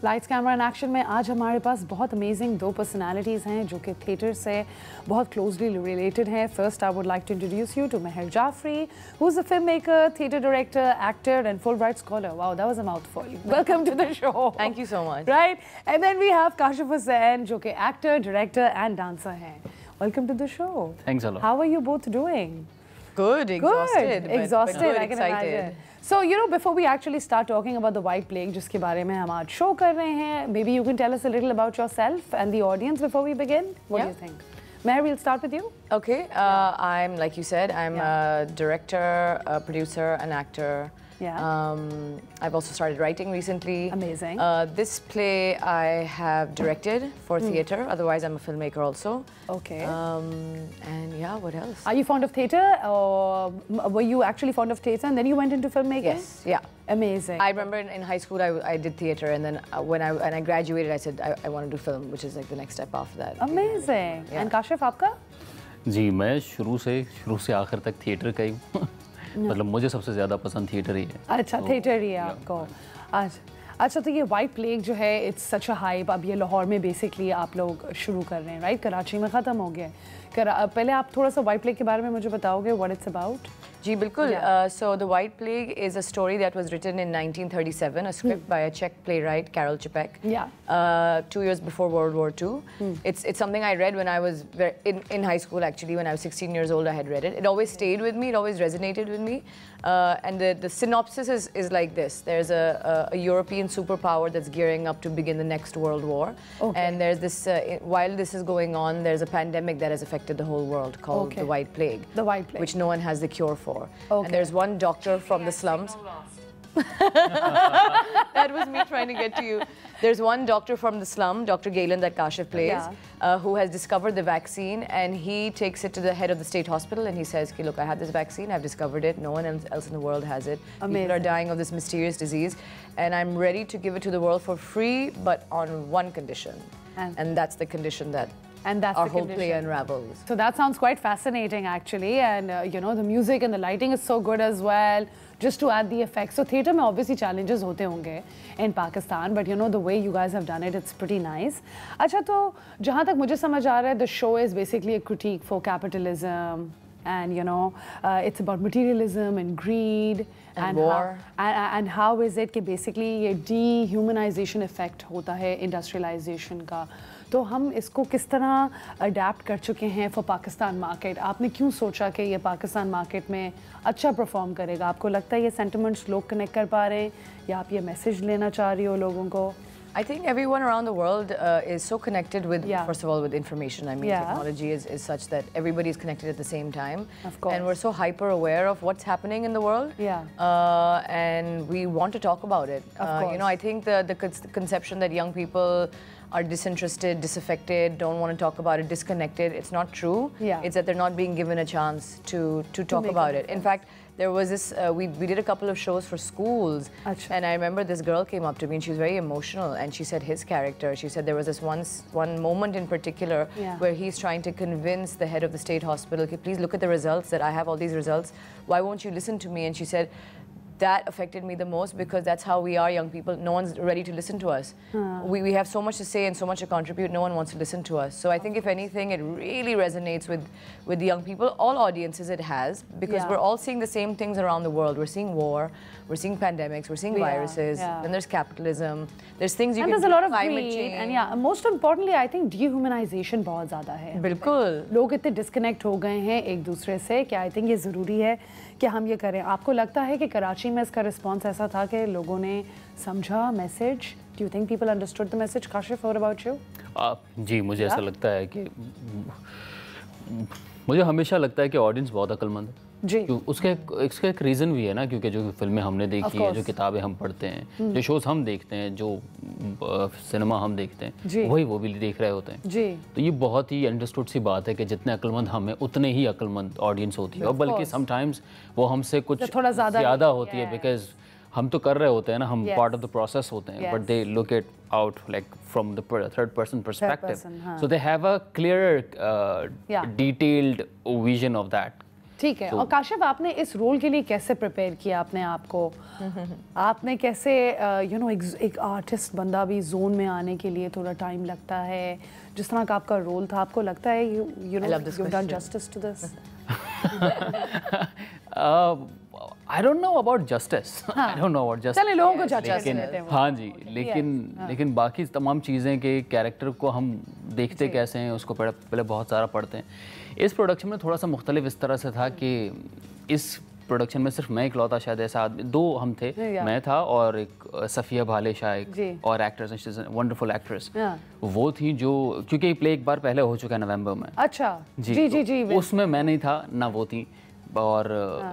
Lights camera and action में आज हमारे पास बहुत अमेजिंग दो पर्सनालिटीज़ हैं जो कि थिएटर से बहुत क्लोजली रिलेटेड हैं. First I would like to introduce you to Mehar Jafri, who is a film maker, theatre director, actor and Fulbright scholar. Wow, that was a mouthful. Welcome to the show. Thank you so much. Right, and then we have Kashif Hussain जो कि actor, director and dancer हैं. Welcome to the show. Thanks a lot. How are you both doing? Good, exhausted. Good, exhausted. But I can excited. imagine. So, you know, before we actually start talking about the White Plague, जिसके बारे में हम आज show कर रहे हैं, maybe you can tell us a little about yourself and the audience before we begin. What do you think? Meher, we'll start with you. Okay, I'm, like you said, I'm a director, a producer, an actor. Yeah. I've also started writing recently. Amazing. This play I have directed for theatre. Otherwise, I'm a filmmaker also. Okay. And yeah, what else? Are you fond of theatre, or were you actually fond of theatre and then you went into filmmaking? Yes. Yeah. Amazing. I remember in high school I did theatre, and then when I graduated, I said I want to do film, which is like the next step after that. Amazing. Yeah. And Kashif, आपका? जी, मैं शुरू से आखिर तक theatre का ही हूँ. मतलब मुझे सबसे ज़्यादा पसंद थिएटर ही है. अच्छा, थिएटर ही है आपको. अच्छा, तो ये वाइट प्लेग जो है, इट्स सच अ हाइप. अब ये लाहौर में बेसिकली आप लोग शुरू कर रहे हैं, राइट? कराची में ख़त्म हो गया. पहले आप थोड़ा सा वाइट प्लेग के बारे में मुझे बताओगे, व्हाट इट्स अबाउट? जी बिल्कुल. So the White Plague is a story that was written in 1937, a script by a Czech playwright, Karel Čapek. Yeah. 2 years before World War II. It's something I read when I was in high school. Actually, when I was 16 years old, I had read it. It always stayed with me. It always resonated with me. And the synopsis is like this: there's a European superpower that's gearing up to begin the next World War. Okay. And there's this while this is going on, there's a pandemic that has affected the whole world called the White Plague. The White Plague. Which no one has the cure for. Okay. And there's one doctor from the slums. That was me trying to get to you. There's one doctor from the slum, Dr. Galen, that Kashif plays, who has discovered the vaccine, and he takes it to the head of the state hospital and he says, "Okay, look, I have this vaccine, I've discovered it, no one else in the world has it. Amazing. People are dying of this mysterious disease, and I'm ready to give it to the world for free, but on one condition." And that's the condition that our whole play unravels. So that sounds quite fascinating, actually, and you know, the music and the lighting is so good as well, just to add the effects. So theatre में obviously challenges होते होंगे in Pakistan, but you know, the way you guys have done it, it's pretty nice. अच्छा, तो जहाँ तक मुझे समझ आ रहा है, the show is basically a critique for capitalism, and you know, it's about materialism and greed and war. And how is it कि basically ये dehumanization effect होता है industrialization का. तो हम इसको किस तरह अडेप्ट कर चुके हैं फॉर पाकिस्तान मार्केट? आपने क्यों सोचा कि ये पाकिस्तान मार्केट में अच्छा परफॉर्म करेगा? आपको लगता है ये सेंटिमेंट्स लोग कनेक्ट कर पा रहे हैं, या आप ये मैसेज लेना चाह रही हो लोगों को? I think everyone around the world is so connected with, first of all, with information. I mean, technology is such that everybody is connected at the same time. Of course. And we're so hyper aware of what's happening in the world. And we want to talk about it. Of course. You know, I think the conception that young people are disinterested, disaffected, don't want to talk about it, disconnected, it's not true. It's that they're not being given a chance to talk about it. In fact, there was this, we did a couple of shows for schools, and I remember this girl came up to me and she was very emotional, and she said his character, she said there was this one moment in particular where he's trying to convince the head of the state hospital, okay, please look at the results, that I have all these results, why won't you listen to me? And she said, that affected me the most, because that's how we are, young people. No one's ready to listen to us. We have so much to say and so much to contribute. No one wants to listen to us. So I think if anything, it really resonates with the young people. All audiences it has, because we're all seeing the same things around the world. We're seeing war, we're seeing pandemics, we're seeing viruses, then there's capitalism, there's things you can do. And there's a lot of climate greed, change. and most importantly, I think dehumanization बहुत ज़्यादा है. बिल्कुल. लोग इतने disconnect हो गए हैं एक दूसरे से कि I think ये ज़रूरी है कि हम ये करें. आपको लगता है कि कराची में इसका रिस्पॉन्स ऐसा था कि लोगों ने समझा message? Do you think people understood the message? Kashif, what about you? जी, मुझे ऐसा लगता है कि मुझे हमेशा लगता है कि ऑडियंस बहुत अक्लमंद है. जी. इसका एक रीज़न भी है ना, क्योंकि जो फिल्में हमने देखी है, जो किताबें हम पढ़ते हैं, जो शोज़ हम देखते हैं, जो सिनेमा हम देखते हैं, वही वो भी देख रहे होते हैं. जी. तो ये बहुत ही अंडरस्टूड सी बात है कि जितने अक्लमंद हम हैं, उतने ही अक्लमंद ऑडियंस होती है, और बल्कि समटाइम्स वो हमसे कुछ थोड़ा ज़्यादा होती है, बिकॉज हम तो कर रहे होते हैं ना, हम पार्ट ऑफ द प्रोसेस होते हैं, but they look it out like from the third person perspective. So they have a clearer detailed vision of that. ठीक है। और काशिफ, आपने इस रोल के लिए कैसे प्रिपेयर किया अपने आप को? आपने कैसे एक आर्टिस्ट बंदा भी जोन में आने के लिए थोड़ा टाइम लगता है, जिस तरह का आपका रोल था, आपको लगता है you done justice to this? I don't know about justice. I don't know about justice. चलिए लोगों को जज कर लेते हैं। हाँ जी, लेकिन बाकी तमाम चीज़ें के कैरेक्टर को हम देखते कैसे हैं उसको पहले बहुत सारा पढ़ते हैं। इस प्रोडक्शन में थोड़ा सा मुख्तलिफ इस तरह से था कि इस प्रोडक्शन में सिर्फ मैं इकलौता शायद ऐसा आदमी, दो हम थे, मैं था और एक सफ़िया भाले शाह एक और एक्ट्रेस, वंडरफुल एक्ट्रेस, वो थी जो, क्योंकि प्ले एक बार पहले हो चुका है नवंबर में। अच्छा जी, उसमें मैं नहीं था ना वो थी, और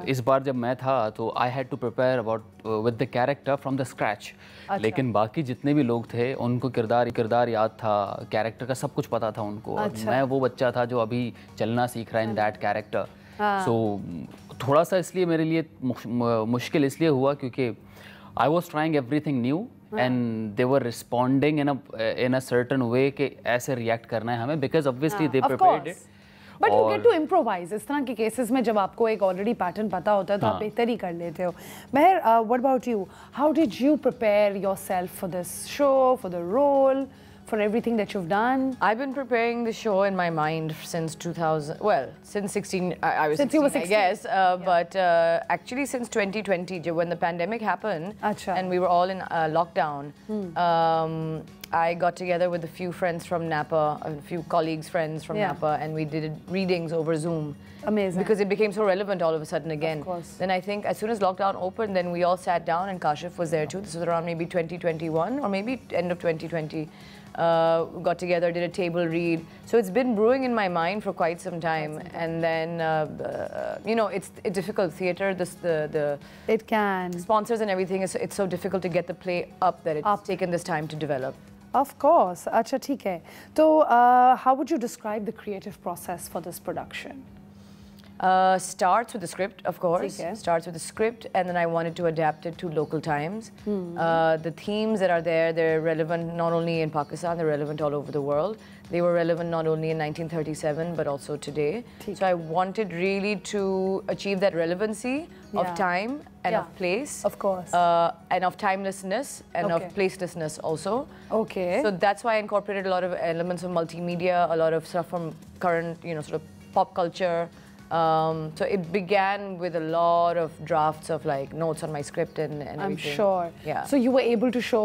इस बार जब मैं था तो I had to prepare about with the character from the scratch. लेकिन बाकी जितने भी लोग थे उनको किरदार याद था, कैरेक्टर का सब कुछ पता था उनको। मैं वो बच्चा था जो अभी चलना सीख रहा है इन दैट कैरेक्टर। सो थोड़ा सा इसलिए मेरे लिए मुश्किल इसलिए हुआ क्योंकि I was trying everything new and they were responding in a certain way कि ऐसे रिएक्ट करना है हमें, because obviously they prepared it. But you get to improvise. इस तरह के केसेस में जब आपको एक ऑलरेडी पैटर्न पता होता है तो आप बेहतर ही कर लेते हो। Mehar, what about you? How did you prepare yourself for this show, for the role, for everything that you've done? I've been preparing the show in my mind since 2000. Well, since 16. I was since 16, you were 16, I guess. But actually, since 2020, when the pandemic happened, and we were all in lockdown, I got together with a few friends from Napa, a few colleagues, friends from Napa, and we did readings over Zoom. Amazing. Because it became so relevant all of a sudden again. Of course. Then I think as soon as lockdown opened, then we all sat down, and Kashif was there too. This was around maybe 2021 or maybe end of 2020. Got together, did a table read. So it's been brewing in my mind for quite some time. And then, it's difficult. Theatre, it can. Sponsors and everything, it's so difficult to get the play up that it's taken this time to develop. Of course. Acha, theek hai. So, how would you describe the creative process for this production? Starts with the script, of course. Starts with the script, and then I wanted to adapt it to local times. The themes that are there, they're relevant not only in Pakistan, they're relevant all over the world. They were relevant not only in 1937, but also today. So I wanted really to achieve that relevancy of time and of place. Of course. And of timelessness and of placelessness also. Okay. So that's why I incorporated a lot of elements of multimedia, a lot of stuff from current, sort of pop culture. So it began with a lot of drafts of like notes on my script and everything. I'm sure. Yeah. So you were able to show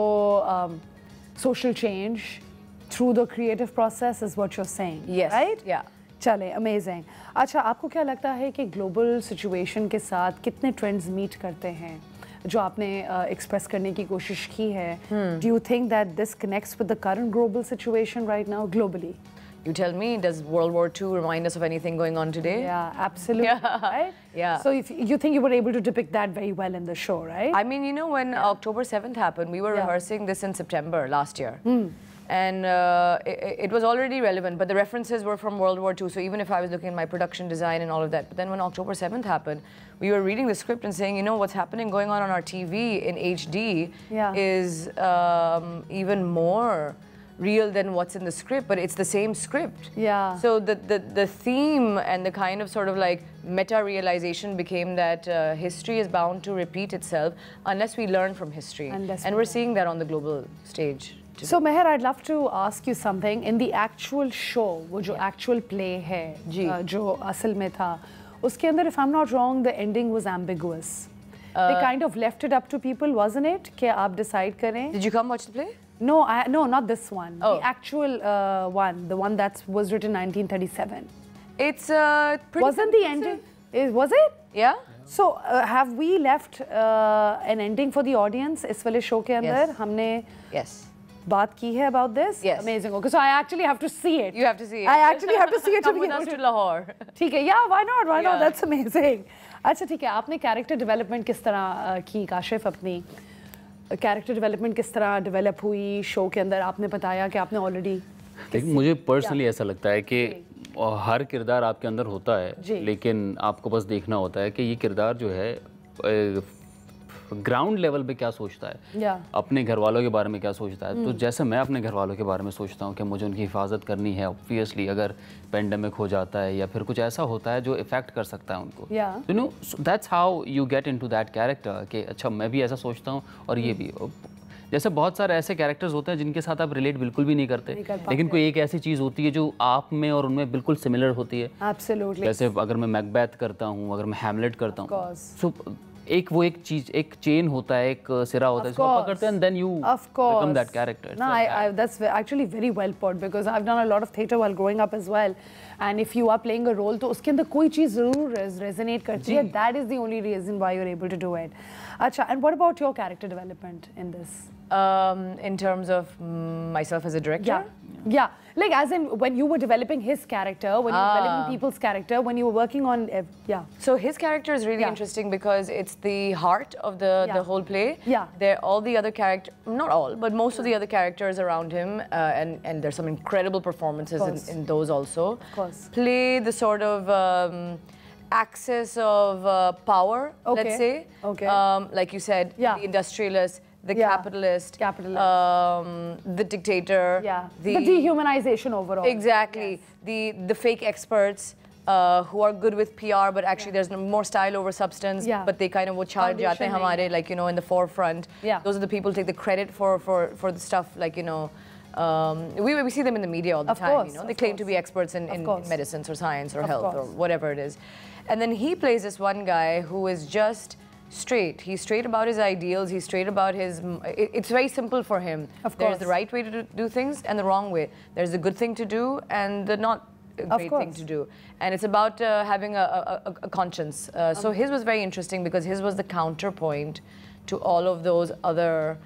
social change through the creative process, is what you're saying. Yes. Right? Yeah. चले, amazing. अच्छा, आपको क्या लगता है कि global situation के साथ कितने ट्रेंड्स मीट करते हैं जो आपने एक्सप्रेस करने की कोशिश की है? Do you think that this connects with the current global situation right now globally? You tell me, does World War II remind us of anything going on today? Yeah, absolutely. Right? Yeah. So if you think you were able to depict that very well in the show, right? I mean, when October 7th happened, we were rehearsing this in September last year. And it was already relevant, but the references were from World War II. So even if I was looking at my production design and all of that, but then when October 7th happened, we were reading the script and saying, what's happening going on our TV in HD is even more real than what's in the script, but it's the same script. Yeah. So the theme and the kind of sort of like meta-realization became that history is bound to repeat itself unless we learn from history. And we're seeing that on the global stage today. So Meher, I'd love to ask you something. In the actual show, वो जो actual play है, जो असल में था, उसके अंदर, if I'm not wrong, the ending was ambiguous. They kind of left it up to people, wasn't it? कि आप decide करें. Did you come watch the play? No, not this one. The actual one, the one that was written 1937. It's pretty. Wasn't the ending? Was it? Yeah. So have we left an ending for the audience? इस वाले show के अंदर हमने बात की है about this? Yes. Amazing. Okay, so I actually have to see it. You have to see it. I actually have to see it to be able to Lahore. ठीक है, yeah, why not? Why not? That's amazing. अच्छा ठीक है, आपने character development किस तरह की काशिफ? अपनी कैरेक्टर डेवलपमेंट किस तरह डेवलप हुई शो के अंदर? आपने बताया कि आपने ऑलरेडी, देखिए मुझे पर्सनली ऐसा लगता है कि हर किरदार आपके अंदर होता है, लेकिन आपको बस देखना होता है कि ये किरदार जो है ग्राउंड लेवल पे क्या सोचता है, अपने घर वालों के बारे में क्या सोचता है। तो जैसे मैं अपने घर वालों के बारे में सोचता हूँ कि मुझे उनकी हिफाजत करनी है, ऑब्वियसली अगर पेंडेमिक हो जाता है या फिर कुछ ऐसा होता है जो इफेक्ट कर सकता है उनको, you know, that's how you get into that character कि अच्छा मैं भी ऐसा सोचता हूँ और ये भी। जैसे बहुत सारे ऐसे कैरेक्टर्स होते हैं जिनके साथ आप रिलेट बिल्कुल भी नहीं करते, लेकिन कोई एक ऐसी चीज़ होती है जो आप में और उनमें बिल्कुल सिमिलर होती है। Absolutely. जैसे अगर मैं मैकबेथ करता हूँ, अगर मैं हैमलेट करता हूँ, सो वो एक चीज, एक चेन होता है, एक सिरा होता है, इसको आप पकड़ते हैं, and then you become that character. No, that's actually very well put because I've done a lot of theatre while growing up as well. And if you are playing a role, तो उसके अंदर कोई चीज़ ज़रूर resonate करती है. That is the only reason why you're able to do it. अच्छा, and what about your character development in this? In terms of myself as a director? Yeah. Like as in when you were developing his character, when you were developing people's character, when you were working on, So his character is really interesting because it's the heart of the whole play. There, all the other characters, not all, but most of the other characters around him, and there's some incredible performances in those also. Of course. Play the sort of axis of power, let's say. Okay. Like you said, the industrialist, the capitalist, the dictator, the dehumanization overall. Exactly. The fake experts who are good with PR, but actually there's more style over substance. But they kind of wo charge jate hain hamare, like, you know, in the forefront. Those are the people who take the credit for the stuff, like, you know. We see them in the media all the time. You know, they claim to be experts in medicines or science or health or whatever it is. And then he plays this one guy who is just straight. He's straight about his ideals. He's straight about his. It's very simple for him. There's the right way to do things and the wrong way. There's the good thing to do and the not great thing to do. And it's about having a conscience. So his was very interesting because his was the counterpoint to all of those other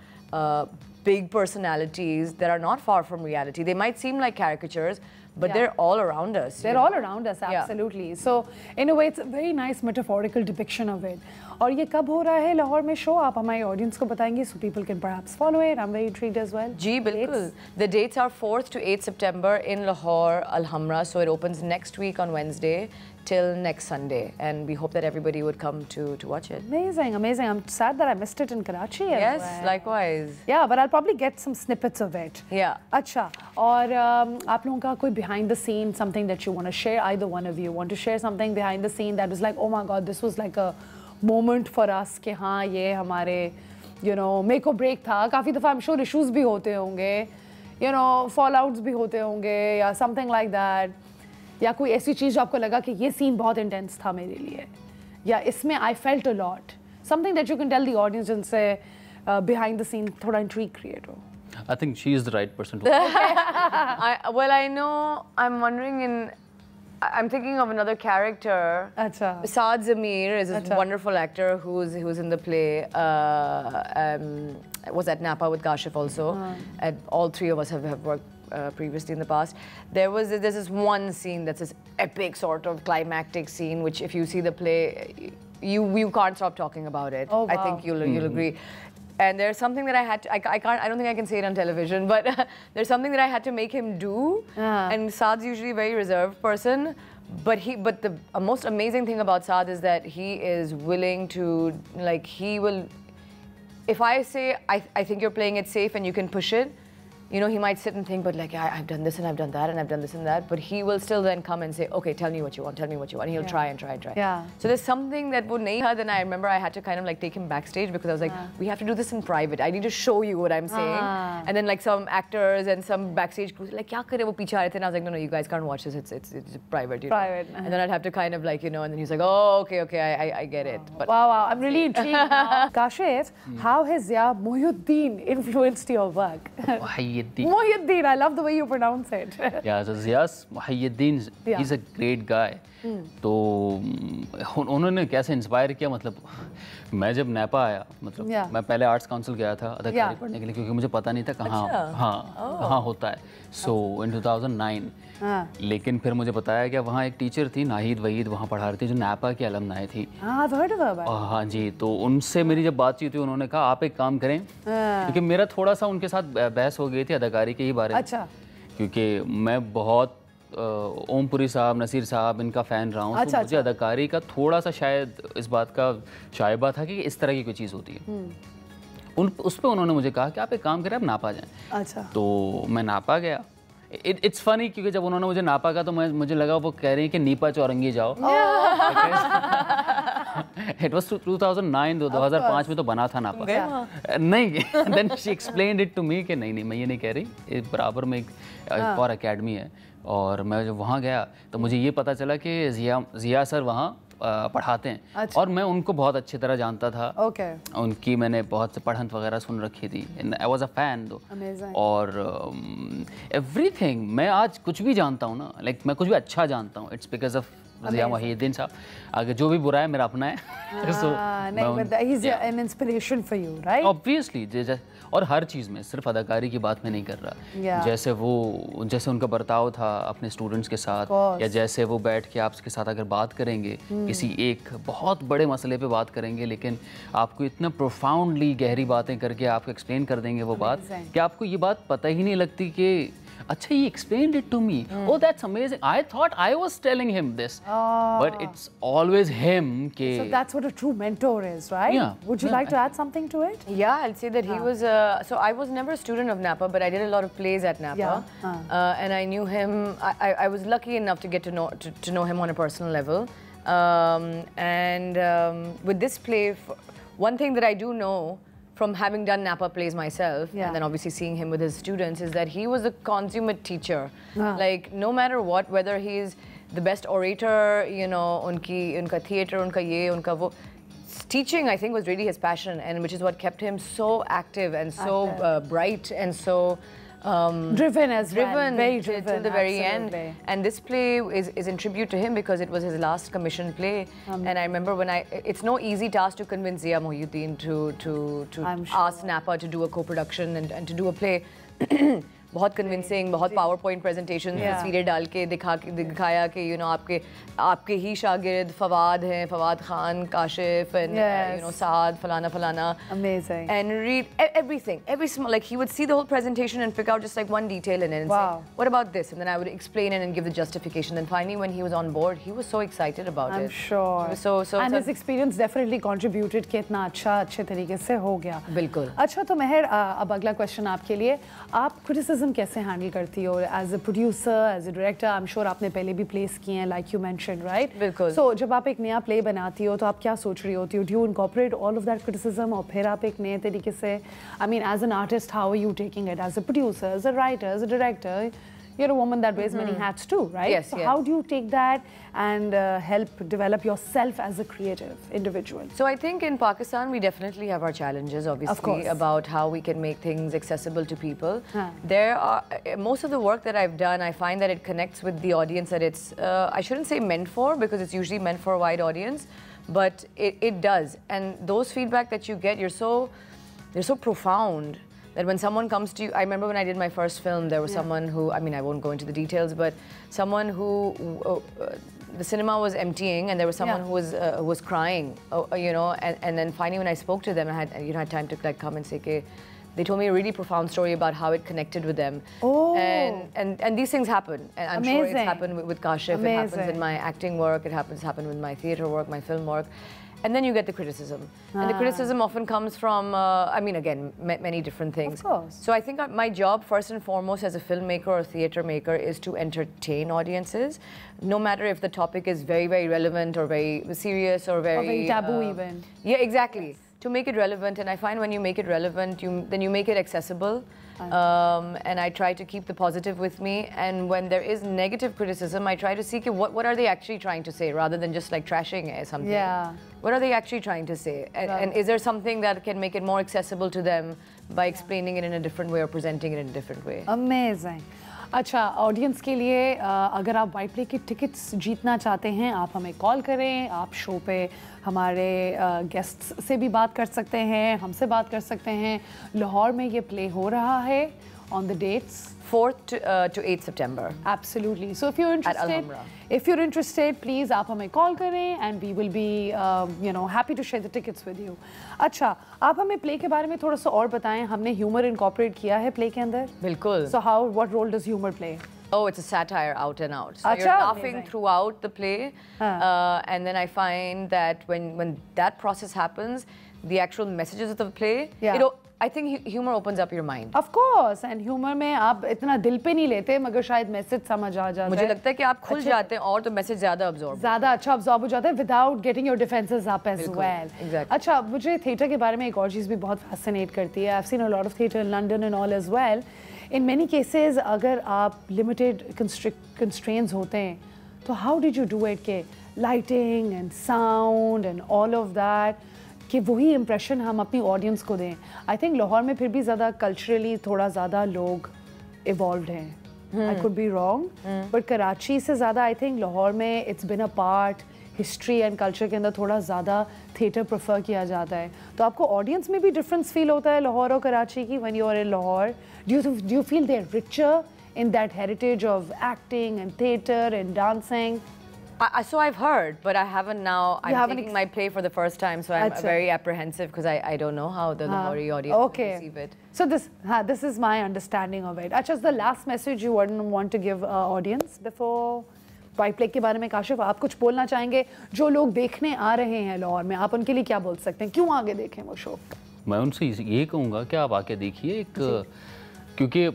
big personalities that are not far from reality. They might seem like caricatures, but they're all around us. They're all around us, absolutely. So in a way, it's a very nice metaphorical depiction of it. और ये कब हो रहा है लाहौर में show, आप हमारे audience को बताएंगे so people can perhaps follow it. I'm very intrigued as well. जी बिल्कुल. The dates are 4th to 8th September in Lahore, Al-Hamra. So it opens next week on Wednesday till next Sunday, and we hope that everybody would come to watch it. Amazing, amazing. I'm sad that I missed it in Karachi. Yes, likewise. Yeah, but I'll probably get some snippets of it. Yeah. अच्छा, और आप लोगों का कोई behind the scene, something that you want to share? Either one of you want to share something behind the scene that was like, oh my God, this was like a moment for us कि हाँ ये हमारे, you know, make or break था. काफ़ी दफ़ा I'm sure issues भी होते होंगे, you know, fallouts भी होते होंगे या something like that. या कोई ऐसी चीज़ जो आपको लगा कि ये सीन बहुत इंटेंस था मेरे लिए, या इसमें I felt a lot. Something that you can tell the audience जिनसे behind the scene थोड़ा intrigue create हो. I think she is the right person to. Well, I know. I'm wondering I'm thinking of another character. Achha. Saad Zamir is a wonderful actor who's in the play. Was at Napa with Kashif also. And all three of us have worked previously in the past. There's this one scene that's this epic sort of climactic scene, which if you see the play, you can't stop talking about it. Oh, wow. I think you'll agree. And there's something that I had to, I don't think I can say it on television, but there's something that I had to make him do. And Saad's usually a very reserved person, but the most amazing thing about Saad is that he is willing to, like, he will, if I say, I think you're playing it safe and you can push it, you know, he might sit and think, but like, I've done this and I've done that and I've done this and that, but he will still then come and say, okay, tell me what you want, tell me what you want. And he'll try and try and try. Yeah. So there's something that would nahi tha, then I remember I had to kind of like take him backstage because I was like, we have to do this in private. I need to show you what I'm saying. And then like some actors and some backstage crews like, kya kare wo piche aa rahe the? And I was like, no, you guys can't watch this. It's private. You know? Private. And then I'd have to kind of like, you know, and then he's like, oh, okay, I get it. But wow, I'm really intrigued now. Kashif, how has Mohyuddin influenced your work? Mohyuddin, I love the way you pronounce it. Yeah, so Zias Mohyuddin, he's a great guy. तो उन्होंने कैसे inspire किया, मतलब मैं जब Nipah आया, मतलब मैं पहले आर्ट्स काउंसिल गया था अदाकारी पढ़ने के लिए, क्योंकि मुझे पता नहीं था कहाँ होता है. सो इन 2009 लेकिन फिर मुझे बताया कि वहाँ एक टीचर थी नाहिद वहीद, वहाँ पढ़ा रही थी, जो नेपा की अलमनाई थी. हाँ जी, तो उनसे मेरी जब बातचीत हुई, उन्होंने कहा आप एक काम करें, क्योंकि मेरा थोड़ा सा उनके साथ बहस हो गई थी अदाकारी के ही बारे में. क्योंकि मैं बहुत ओमपुरी साहब, नसीर साहब, इनका फ़ैन रहा हूँ, तो मुझे अदाकारी का थोड़ा सा शायद इस बात का शायबा था कि इस तरह की कोई चीज़ होती है। उस पर उन्होंने मुझे कहा कि आप एक काम करें, आप नापा जाएं। अच्छा। तो मैं नापा गया। इट्स फनी क्योंकि जब उन्होंने मुझे नापा का तो मुझे लगा वो कह रही हैं कि नीपा चौरंगी जाओ। इट वाज 2009, 2005 में तो बना था नापा। नहीं, then she explained it to me कि नहीं मैं ये नहीं कह रही, बराबर में एक और एकेडमी है। और मैं जब वहाँ गया तो मुझे ये पता चला कि ज़िया सर वहाँ पढ़ाते हैं। अच्छा। और मैं उनको बहुत अच्छी तरह जानता था। उनकी मैंने बहुत से पढ़ंत वगैरह सुन रखी थी। आई वॉज अ फैन दो। और एवरीथिंग मैं आज कुछ भी जानता हूँ ना, लाइक मैं कुछ भी अच्छा जानता हूँ, it's because of Zia Mohiuddin sahab. आगे जो भी बुरा है मेरा अपना है। ऑब्वियसली, और हर चीज़ में, सिर्फ अदाकारी की बात मैं नहीं कर रहा। जैसे उनका बर्ताव था अपने स्टूडेंट्स के साथ, या जैसे वो बैठ के आपके साथ अगर बात करेंगे, किसी एक बहुत बड़े मसले पे बात करेंगे, लेकिन आपको इतना प्रोफाउंडली गहरी बातें करके आपको एक्सप्लेन कर देंगे वो बात कि आपको ये बात पता ही नहीं लगती कि अच्छा he explained it to me. Oh, that's amazing. I thought I was telling him this. But it's always him. So that's what a true mentor is, right? Yeah. Would you like to add something to it? Yeah, I'll say that he was, so I was never a student of Napa, but I did a lot of plays at Napa. And I knew him, I was lucky enough to get to know him on a personal level. With this play, one thing that I do know from having done Napa plays myself, and then obviously seeing him with his students, is that he was a consummate teacher. Like, no matter what, whether he's the best orator, you know, unka theatre, unka ye, unka wo, teaching, I think, was really his passion, and which is what kept him so active and so bright and so driven as well. Very driven till the very end. And this play is in tribute to him because it was his last commissioned play. And I remember when it's no easy task to convince Zia Mohiuddin to ask Napa to do a co-production and to do a play. बहुत convincing, बहुत power point presentation तस्वीरें डाल के दिखाया कि you know आपके ही शागिर्द फवाद हैं, Fawad Khan, Kashif and you know Saad फलाना फलाना, amazing, and read everything, every small, like he would see the whole presentation and pick out just like one detail in it and say, what about this, and then I would explain it and give the justification. Then finally when he was on board, he was so excited about it. I'm sure. And his experience definitely contributed कि इतना अच्छे तरीके से हो गया. बिल्कुल. अच्छा, तो मेहर, अब अगला क्वेश्चन आपके लिए, आप criticism कैसे हैंडल करती हो as a producer, as a director? I am sure आपने पहले भी प्लेस किए हैं, लाइक यू मेंशन्ड, राइट? बिल्कुल. सो जब आप एक नया प्ले बनाती हो तो आप क्या सोच रही होती हो? Do you incorporate all of that criticism और फिर आप एक नए तरीके से, I mean as an artist, how are you taking it? As a producer, as a writer, as a director, you're a woman that wears many hats too, right? Yes. So how do you take that and help develop yourself as a creative individual? So I think in Pakistan we definitely have our challenges, obviously, about how we can make things accessible to people. There are most of the work that I've done, I find that it connects with the audience that it's I shouldn't say meant for, because it's usually meant for a wide audience, but it does. And those feedback that you get, they're so profound that when someone comes to you, I remember when I did my first film, there was someone who, I mean, I won't go into the details, but someone who, the cinema was emptying and there was someone who was crying, you know, and then finally when I spoke to them, I had time to like come and say, okay, they told me a really profound story about how it connected with them. And these things happen. And I'm sure it's happened with Kashif, it happens in my acting work, it happened with my theatre work, my film work. And then you get the criticism. And the criticism often comes from, I mean, again, many different things. Of course. So I think my job, first and foremost, as a filmmaker or theatre maker, is to entertain audiences, no matter if the topic is very, very relevant or very serious or very taboo even. Yeah, exactly. Yes. To make it relevant, and I find when you make it relevant, then you make it accessible. And I try to keep the positive with me, and when there is negative criticism, I try to see what are they actually trying to say, rather than just like trashing something. Yeah. What are they actually trying to say, and is there something that can make it more accessible to them by explaining it in a different way or presenting it in a different way? Amazing. अच्छा, audience के लिए अगर आप white play की tickets जीतना चाहते हैं, आप हमें कॉल करें. आप शो पे हमारे गेस्ट्स से भी बात कर सकते हैं, हमसे बात कर सकते हैं. लाहौर में ये प्ले हो रहा है on the dates 4th to 8th September. Absolutely. So if you're interested, please आप हमें call करें and we will be you know happy to share the tickets with you. अच्छा, आप हमें play के बारे में थोड़ा सा और बताएं. हमने humor incorporate किया है play के अंदर. बिल्कुल. So what role does humor play? Oh, it's a satire out and out. So you're laughing throughout the play, and then I find that when that process happens, the actual messages of the play, I think humor opens up your mind. Of course, and humor में आप इतना दिल पे नहीं लेते, मगर शायद message समझ आ जाता है. मुझे लगता है कि आप खुल जाते हैं और तो मैसेज ज़्यादा अच्छा absorb हो जाता है without getting your defenses up as well. Exactly. अच्छा, मुझे थिएटर के बारे में एक और चीज़ भी बहुत fascinate करती है. I've seen a lot of theatre in London and all as well. In many cases, अगर आप limited constraints होते हैं, तो how did you do it के lighting and sound and all of that कि वही इम्प्रेशन हम अपनी ऑडियंस को दें. आई थिंक लाहौर में फिर भी ज़्यादा कल्चरली थोड़ा ज़्यादा लोग इवॉल्व्ड हैं. I could be wrong, but Karachi से ज़्यादा आई थिंक लाहौर में it's been a part history and culture के अंदर थोड़ा ज़्यादा थिएटर प्रेफर किया जाता है. तो आपको ऑडियंस में भी डिफरेंस फील होता है लाहौर और कराची की when you are in Lahore? Do you feel they are richer in that heritage of acting and theatre and dancing? So I've heard, but I haven't now. I'm taking my play for the first time, so I'm very apprehensive because I don't know how the Lahori audience will receive it. So this is my understanding of it. Acha, the last message you wouldn't want to give audience before White Plague के बारे में काशिफ आप कुछ बोलना चाहेंगे? जो लोग देखने आ रहे हैं लाहौर में, आप उनके लिए क्या बोल सकते हैं? क्यों आगे देखें वो शो? मैं उनसे ये कहूँगा कि आप आके देखिए, क्योंकि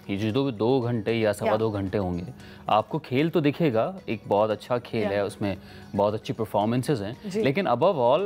ये जो 2 घंटे या 2.25 घंटे होंगे, आपको खेल तो दिखेगा, एक बहुत अच्छा खेल है, उसमें बहुत अच्छी परफॉर्मेंसेस हैं, लेकिन अबव ऑल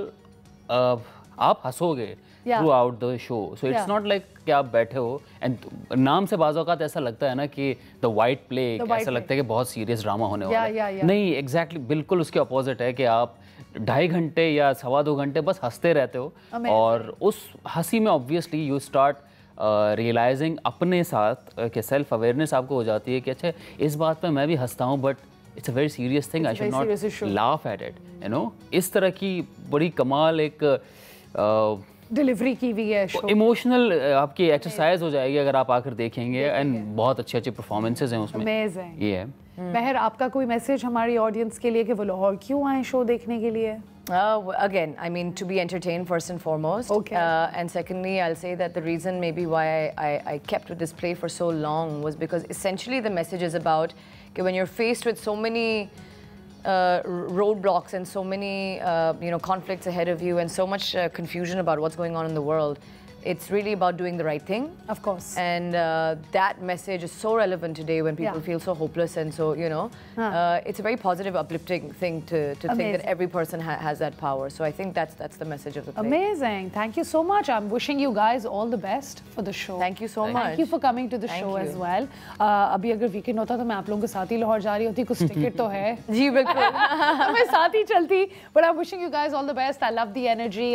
आप हंसोगे throughout the show. So it's not like कि आप बैठे हो एंड नाम से बाज़ औक़ात ऐसा लगता है ना कि द वाइट प्लेग, ऐसा लगता है कि बहुत सीरियस ड्रामा होने वाला है. नहीं, एग्जैक्टली बिल्कुल उसके अपोजिट है कि आप 2.5 घंटे या 2.25 घंटे बस हंसते रहते हो. और उस हंसी में ऑब्वियसली यू स्टार्ट रियलाइजिंग अपने साथ कि सेल्फ अवेयरनेस आपको हो जाती है कि अच्छा इस बात पे मैं भी हंसता हूँ, but it's a very serious thing, I should not laugh at it, you know. इस तरह की बड़ी कमाल एक डिलीवरी की हुई है, इमोशनल आपकी एक्सरसाइज हो जाएगी अगर आप आकर देखेंगे. एंड बहुत अच्छे अच्छे परफॉर्मेंसेस हैं उसमें. ये है. महर, आपका कोई मैसेज हमारी ऑडियंस के लिए कि वो लाहौर क्यों आए शो देखने के लिए? Again, I mean, to be entertained first and foremost. Okay. And secondly, I'll say that the reason maybe why I kept with this play for so long was because essentially the message is about okay, when you're faced with so many roadblocks and so many conflicts ahead of you and so much confusion about what's going on in the world, it's really about doing the right thing. Of course. And that message is so relevant today when people feel so hopeless and so, it's a very positive, uplifting thing to think that every person has that power. So I think that's the message of the play. Amazing. Thank you so much. I'm wishing you guys all the best for the show. Thank you so much. Thank you for coming to the show as well. अभी अगर weekend होता तो मैं आप लोगों के साथ ही लाहौर जा रही होती. कुछ टिकट तो है. जी बिल्कुल. मैं साथ ही चलती. But I'm wishing you guys all the best. I love the energy.